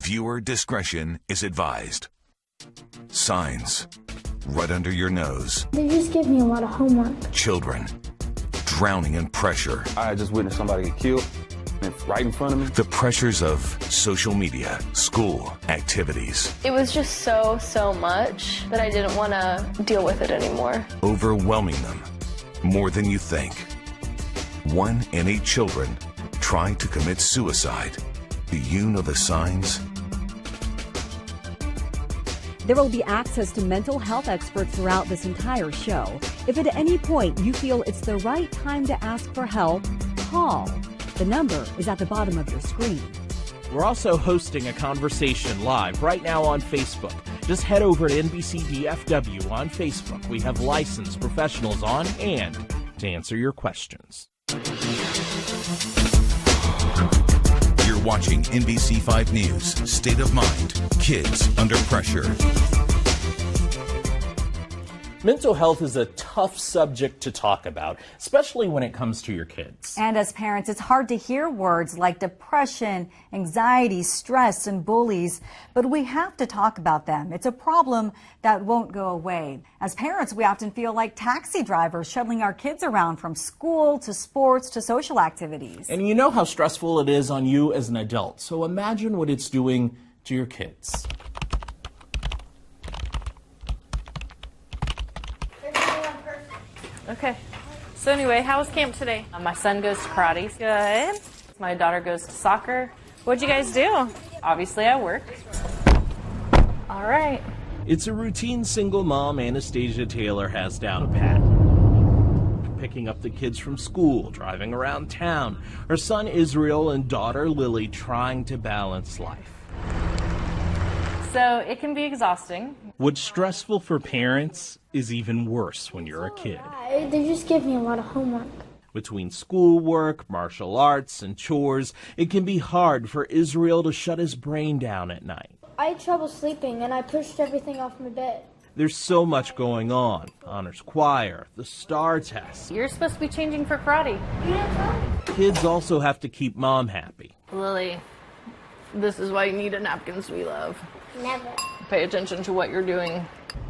Viewer discretion is advised. Signs right under your nose. They just give me a lot of homework. Children drowning in pressure. I just witnessed somebody get killed right in front of me. The pressures of social media, school, activities. It was just so much that I didn't want to deal with it anymore. Overwhelming them more than you think. 1 in 8 children try to commit suicide. Do you know the signs? There will be access to mental health experts throughout this entire show. If at any point you feel it's the right time to ask for help, call. The number is at the bottom of your screen. We're also hosting a conversation live right now on Facebook. Just head over to NBC DFW on Facebook. We have licensed professionals on hand to answer your questions. You're watching NBC 5 News, State of Mind, Kids Under Pressure. Mental health is a tough subject to talk about, especially when it comes to your kids. And as parents, it's hard to hear words like depression, anxiety, stress, and bullies, but we have to talk about them. It's a problem that won't go away. As parents, we often feel like taxi drivers shuttling our kids around from school to sports to social activities. And you know how stressful it is on you as an adult, so imagine what it's doing to your kids. Okay. So anyway, how was camp today? My son goes to karate. Good. My daughter goes to soccer. What'd you guys do? Obviously, I work. All right. It's a routine single mom Anastasia Taylor has down pat. Picking up the kids from school, driving around town, her son Israel and daughter Lily trying to balance life. So it can be exhausting. What's stressful for parents is even worse when you're a kid. They just give me a lot of homework. Between schoolwork, martial arts, and chores, it can be hard for Israel to shut his brain down at night. I had trouble sleeping and I pushed everything off my bed. There's so much going on. Honors choir, the STAR test. You're supposed to be changing for karate. You didn't tell me. Kids also have to keep mom happy. Lily, this is why you need a napkin, sweet love. Never. Pay attention to what you're doing.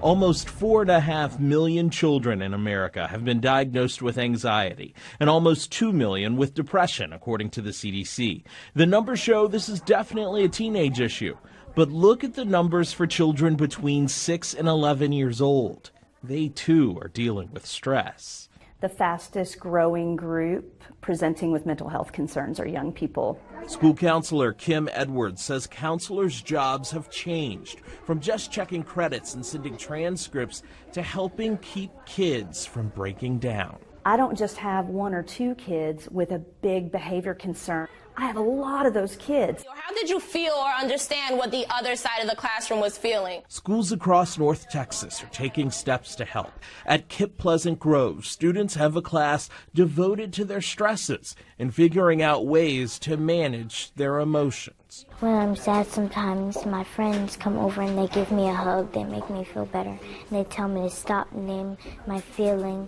Almost 4.5 million children in America have been diagnosed with anxiety, and almost 2 million with depression, according to the CDC. The numbers show this is definitely a teenage issue. But look at the numbers for children between 6 and 11 years old. They, too, are dealing with stress. The fastest growing group presenting with mental health concerns are young people. School counselor Kim Edwards says counselors' jobs have changed from just checking credits and sending transcripts to helping keep kids from breaking down. I don't just have 1 or 2 kids with a big behavior concern. I have a lot of those kids. How did you feel or understand what the other side of the classroom was feeling? Schools across North Texas are taking steps to help. At Kip Pleasant Grove, students have a class devoted to their stresses and figuring out ways to manage their emotions. When I'm sad sometimes, my friends come over and they give me a hug. They make me feel better. And they tell me to stop, name my feeling,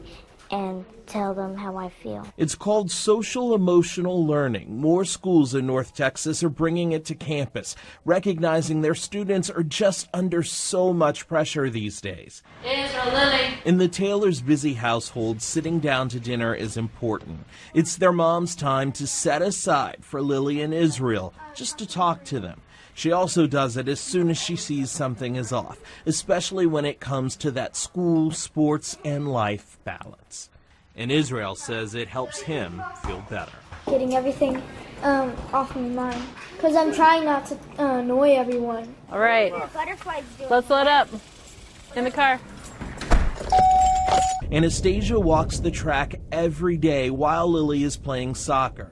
and tell them how I feel. It's called social emotional learning. More schools in North Texas are bringing it to campus, recognizing their students are just under so much pressure these days. Lily. In the Taylors' busy household, sitting down to dinner is important. It's their mom's time to set aside for Lily and Israel, just to talk to them. She also does it as soon as she sees something is off, especially when it comes to that school, sports, and life balance. And Israel says it helps him feel better. Getting everything off my mind. Because I'm trying not to annoy everyone. All right. Butterflies do Let's load up. In the car. Anastasia walks the track every day while Lily is playing soccer.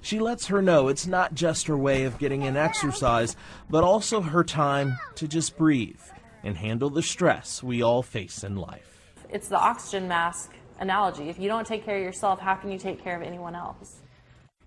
She lets her know it's not just her way of getting in exercise, but also her time to just breathe and handle the stress we all face in life. It's the oxygen mask analogy. If you don't take care of yourself, how can you take care of anyone else?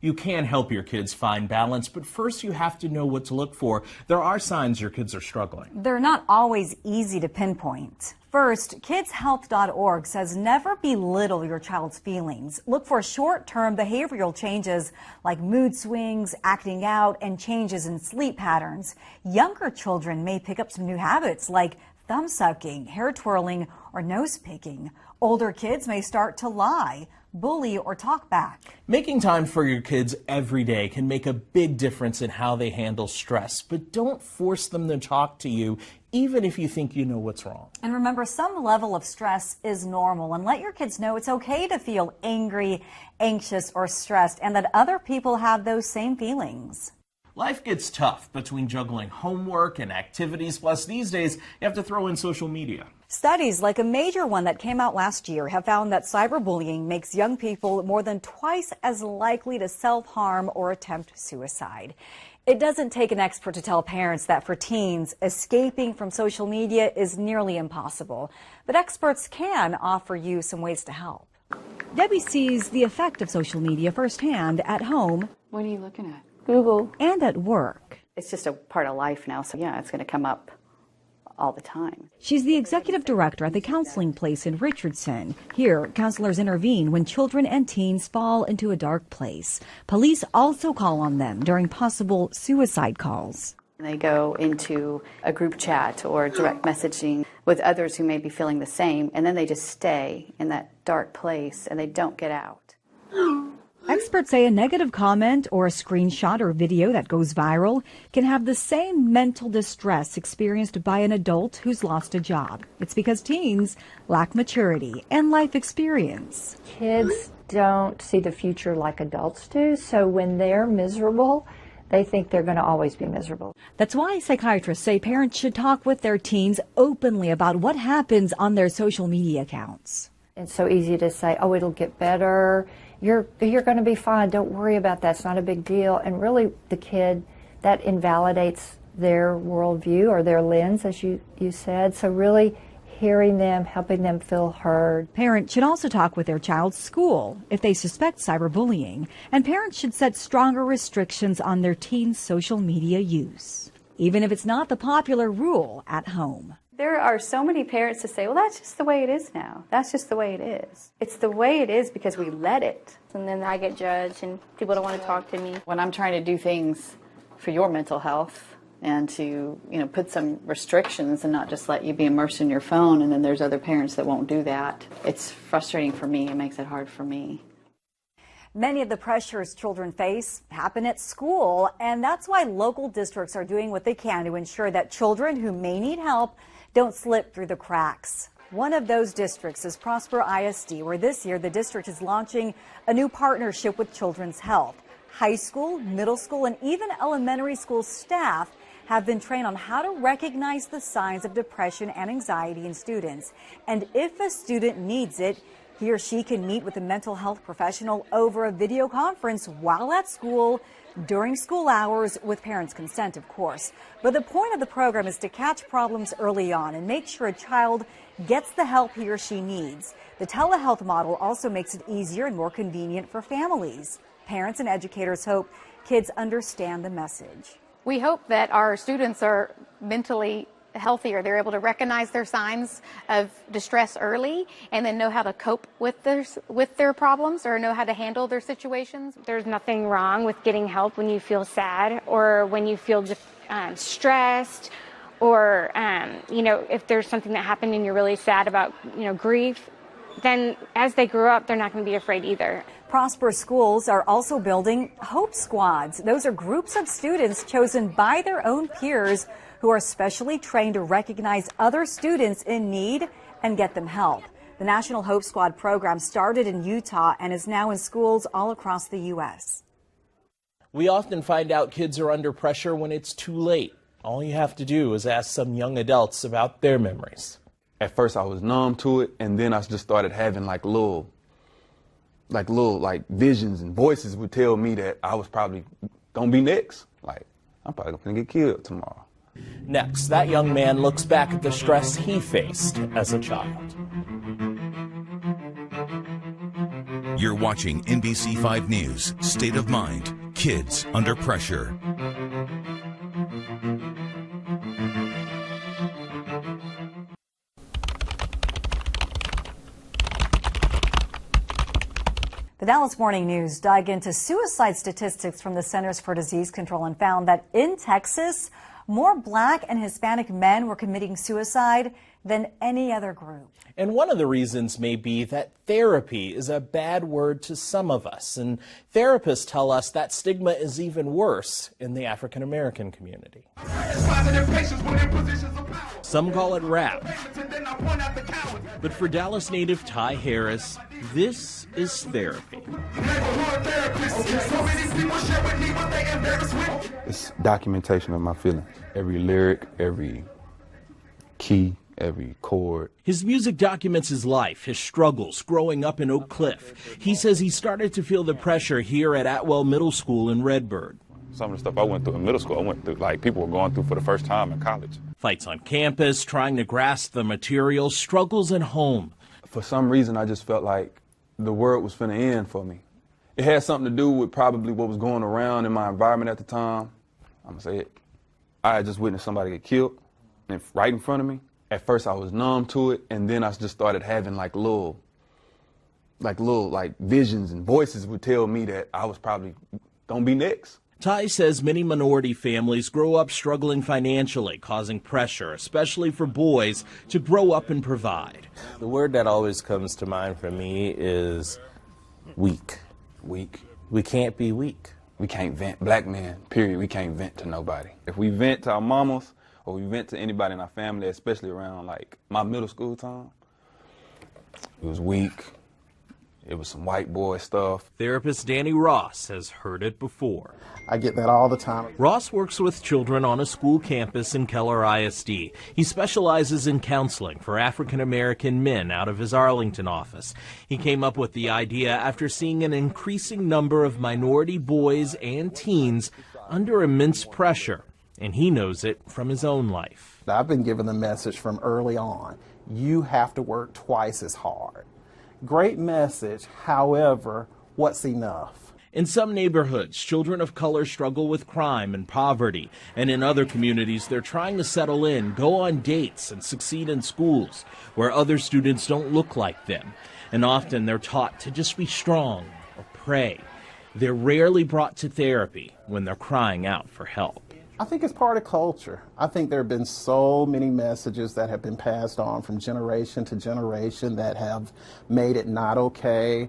You can help your kids find balance, but first you have to know what to look for. There are signs your kids are struggling. They're not always easy to pinpoint. First, kidshealth.org says never belittle your child's feelings. Look for short-term behavioral changes like mood swings, acting out, and changes in sleep patterns. Younger children may pick up some new habits like thumb sucking, hair twirling, or nose picking. Older kids may start to lie, bully, or talk back. Making time for your kids every day can make a big difference in how they handle stress, but don't force them to talk to you, even if you think you know what's wrong. And remember, some level of stress is normal, and let your kids know it's okay to feel angry, anxious, or stressed, and that other people have those same feelings. Life gets tough between juggling homework and activities, plus these days you have to throw in social media. Studies like a major one that came out last year have found that cyberbullying makes young people more than twice as likely to self-harm or attempt suicide. It doesn't take an expert to tell parents that for teens, escaping from social media is nearly impossible. But experts can offer you some ways to help. Debbie sees the effect of social media firsthand at home. What are you looking at? Google. And at work. It's just a part of life now, so yeah, it's going to come up all the time. She's the executive director at the counseling place in Richardson. Here, counselors intervene when children and teens fall into a dark place. Police also call on them during possible suicide calls. They go into a group chat or direct messaging with others who may be feeling the same, and then they just stay in that dark place and they don't get out. Experts say a negative comment or a screenshot or video that goes viral can have the same mental distress experienced by an adult who's lost a job. It's because teens lack maturity and life experience. Kids don't see the future like adults do, so when they're miserable, they think they're going to always be miserable. That's why psychiatrists say parents should talk with their teens openly about what happens on their social media accounts. It's so easy to say, oh, it'll get better. You're going to be fine. Don't worry about that. It's not a big deal. And really, the kid, that invalidates their worldview or their lens, as you said. So really hearing them, helping them feel heard. Parents should also talk with their child's school if they suspect cyberbullying. And parents should set stronger restrictions on their teens' social media use, even if it's not the popular rule at home. There are so many parents to say, well, that's just the way it is now. That's just the way it is. It's the way it is because we let it. And then I get judged and people don't want to talk to me. When I'm trying to do things for your mental health and to, put some restrictions and not just let you be immersed in your phone, and then there's other parents that won't do that, it's frustrating for me. It makes it hard for me. Many of the pressures children face happen at school, and that's why local districts are doing what they can to ensure that children who may need help don't slip through the cracks. One of those districts is Prosper ISD, where this year the district is launching a new partnership with Children's Health. High school, middle school, and even elementary school staff have been trained on how to recognize the signs of depression and anxiety in students. And if a student needs it, he or she can meet with a mental health professional over a video conference while at school, during school hours, with parents' consent, of course. But the point of the program is to catch problems early on and make sure a child gets the help he or she needs. The telehealth model also makes it easier and more convenient for families. Parents and educators hope kids understand the message. We hope that our students are mentally healthier. They're able to recognize their signs of distress early and then know how to cope with their problems or know how to handle their situations. There's nothing wrong with getting help when you feel sad or when you feel stressed or, if there's something that happened and you're really sad about, grief. Then as they grow up, they're not going to be afraid either. Prosper schools are also building Hope Squads. Those are groups of students chosen by their own peers who are specially trained to recognize other students in need and get them help. The National Hope Squad program started in Utah and is now in schools all across the U.S. We often find out kids are under pressure when it's too late. All you have to do is ask some young adults about their memories. At first I was numb to it, and then I just started having little visions, and voices would tell me that I was probably gonna be next. I'm probably gonna get killed tomorrow. Next, that young man looks back at the stress he faced as a child. You're watching NBC 5 News, State of Mind, Kids Under Pressure. The Dallas Morning News dug into suicide statistics from the Centers for Disease Control and found that in Texas, more Black and Hispanic men were committing suicide than any other group. And one of the reasons may be that therapy is a bad word to some of us. And therapists tell us that stigma is even worse in the African American community. Some call it rap. But for Dallas native Ty Harris, this is therapy. It's documentation of my feelings. Every lyric, every key, every chord. His music documents his life, his struggles growing up in Oak Cliff. He says he started to feel the pressure here at Atwell Middle School in Redbird. Some of the stuff I went through in middle school, I went through like people were going through for the first time in college. Fights on campus, trying to grasp the material, struggles at home. For some reason, I just felt like the world was finna end for me. It had something to do with probably what was going around in my environment at the time. I'm gonna say it. I had just witnessed somebody get killed right in front of me. At first I was numb to it, and then I just started having like little visions, and voices would tell me that I was probably gonna be next. Ty says many minority families grow up struggling financially, causing pressure, especially for boys, to grow up and provide. The word that always comes to mind for me is weak. Weak. We can't be weak. We can't vent. Black men, period, we can't vent to nobody. If we vent to our mamas, or we vent to anybody in our family, especially around like my middle school time, it was weak. It was some white boy stuff. Therapist Danny Ross has heard it before. I get that all the time. Ross works with children on a school campus in Keller ISD. He specializes in counseling for African American men out of his Arlington office. He came up with the idea after seeing an increasing number of minority boys and teens under immense pressure, and he knows it from his own life. I've been given the message from early on, you have to work twice as hard. Great message, however, what's enough? In some neighborhoods, children of color struggle with crime and poverty, and in other communities, they're trying to settle in, go on dates, and succeed in schools where other students don't look like them. And often they're taught to just be strong or pray. They're rarely brought to therapy when they're crying out for help. I think it's part of culture. I think there have been so many messages that have been passed on from generation to generation that have made it not okay.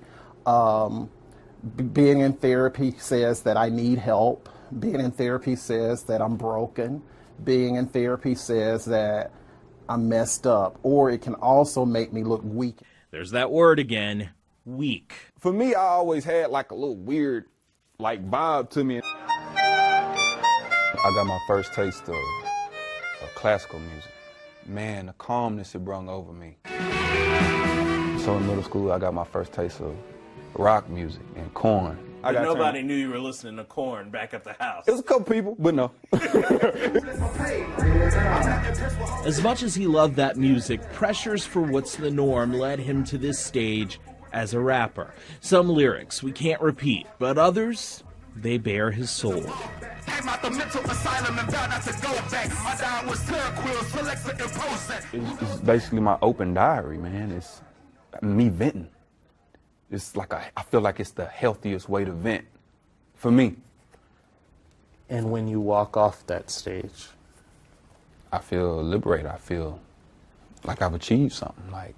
Being in therapy says that I need help. Being in therapy says that I'm broken. Being in therapy says that I'm messed up. Or it can also make me look weak. There's that word again, weak. For me, I always had like a little weird like vibe to me. I got my first taste of classical music. Man, the calmness it brung over me. So in middle school, I got my first taste of rock music and Korn. Nobody knew you were listening to Korn back at the house. It was a couple people, but no. As much as he loved that music, pressures for what's the norm led him to this stage as a rapper. Some lyrics we can't repeat, but others, they bear his soul. It's basically my open diary, man. It's me venting. It's like I feel like it's the healthiest way to vent for me. And when you walk off that stage, I feel liberated. I feel like I've achieved something. Like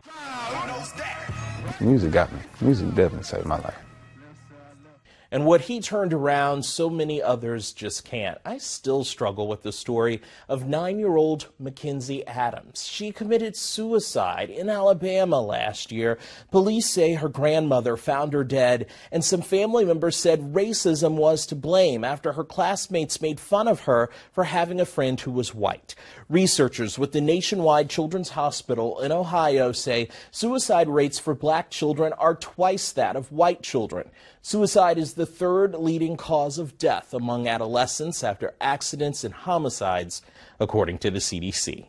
music got me. Music definitely saved my life. And what he turned around, so many others just can't. I still struggle with the story of 9-year-old Mackenzie Adams. She committed suicide in Alabama last year. Police say her grandmother found her dead, and some family members said racism was to blame after her classmates made fun of her for having a friend who was white. Researchers with the Nationwide Children's Hospital in Ohio say suicide rates for black children are twice that of white children. Suicide is the third leading cause of death among adolescents after accidents and homicides, according to the CDC.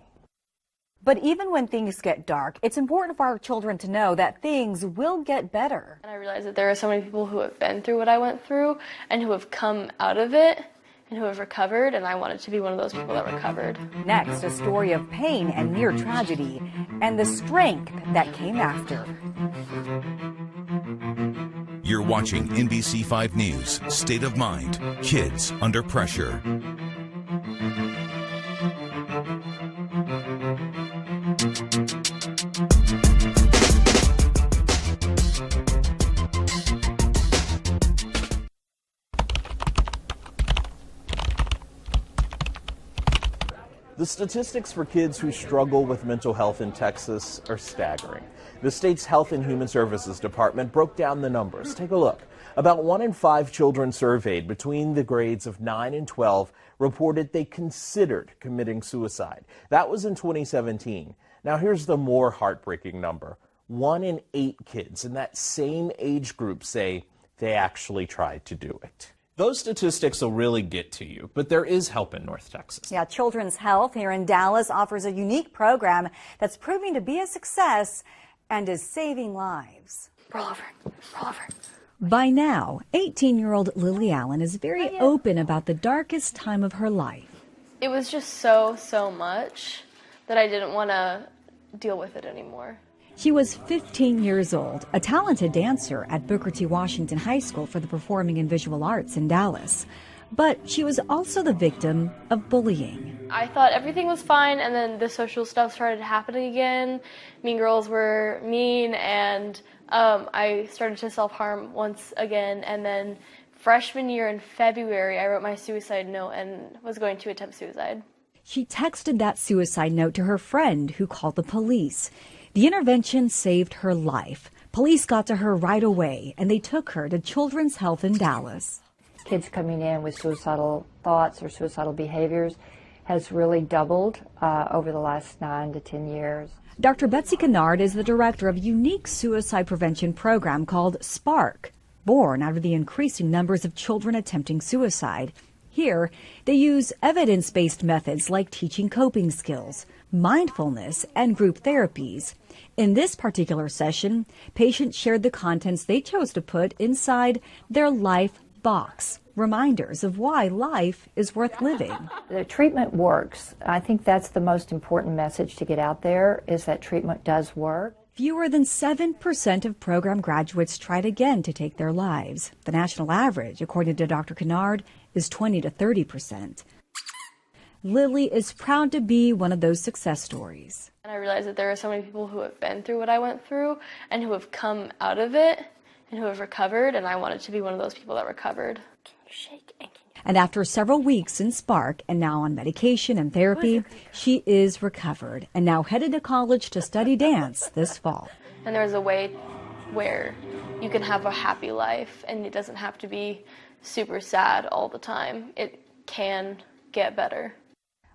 But even when things get dark, it's important for our children to know that things will get better. And I realized that there are so many people who have been through what I went through and who have come out of it and who have recovered, and I wanted to be one of those people that recovered. Next, a story of pain and near tragedy and the strength that came after. You're watching NBC 5 News, State of Mind, Kids Under Pressure. The statistics for kids who struggle with mental health in Texas are staggering. The state's Health and Human Services Department broke down the numbers. Take a look. About 1 in 5 children surveyed between the grades of 9 and 12 reported they considered committing suicide. That was in 2017. Now here's the more heartbreaking number. 1 in 8 kids in that same age group say they actually tried to do it. Those statistics will really get to you, but there is help in North Texas. Yeah, Children's Health here in Dallas offers a unique program that's proving to be a success and is saving lives. Roll over, roll over. By now, 18-year-old Lily Allen is very open about the darkest time of her life. It was just so much that I didn't want to deal with it anymore. She was 15 years old, a talented dancer at Booker T. Washington High School for the Performing and Visual Arts in Dallas. But she was also the victim of bullying. I thought everything was fine, and then the social stuff started happening again. Mean girls were mean, and I started to self-harm once again. And then freshman year in February, I wrote my suicide note and was going to attempt suicide. She texted that suicide note to her friend, who called the police. The intervention saved her life. Police got to her right away, and they took her to Children's Health in Dallas. Kids coming in with suicidal thoughts or suicidal behaviors has really doubled over the last 9 to 10 years. Dr. Betsy Kennard is the director of a unique suicide prevention program called SPARK, born out of the increasing numbers of children attempting suicide. Here, they use evidence-based methods like teaching coping skills, mindfulness, and group therapies. In this particular session, patients shared the contents they chose to put inside their life box, reminders of why life is worth living. The treatment works. I think that's the most important message to get out there, is that treatment does work. Fewer than 7% of program graduates tried again to take their lives. The national average, according to Dr. Kennard, is 20 to 30%. Lily is proud to be one of those success stories. And I realized that there are so many people who have been through what I went through and who have come out of it and who have recovered, and I wanted to be one of those people that recovered. Can you shake and And after several weeks in Spark and now on medication and therapy, she is recovered and now headed to college to study dance this fall. And there's a way where you can have a happy life, and it doesn't have to be super sad all the time. It can get better.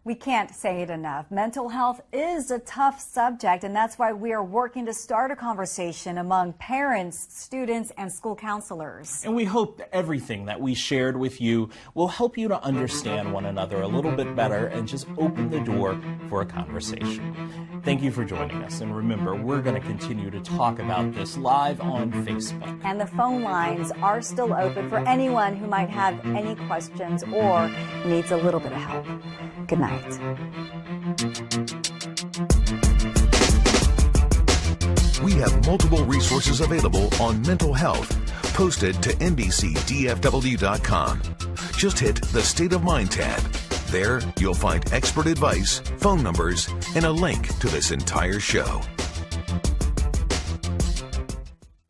We can't say it enough. Mental health is a tough subject, and that's why we are working to start a conversation among parents, students, and school counselors. And we hope that everything that we shared with you will help you to understand one another a little bit better and just open the door for a conversation. Thank you for joining us. And remember, we're going to continue to talk about this live on Facebook. And the phone lines are still open for anyone who might have any questions or needs a little bit of help. Good night. We have multiple resources available on mental health, posted to NBCDFW.com. Just hit the State of Mind tab. There, you'll find expert advice, phone numbers, and a link to this entire show.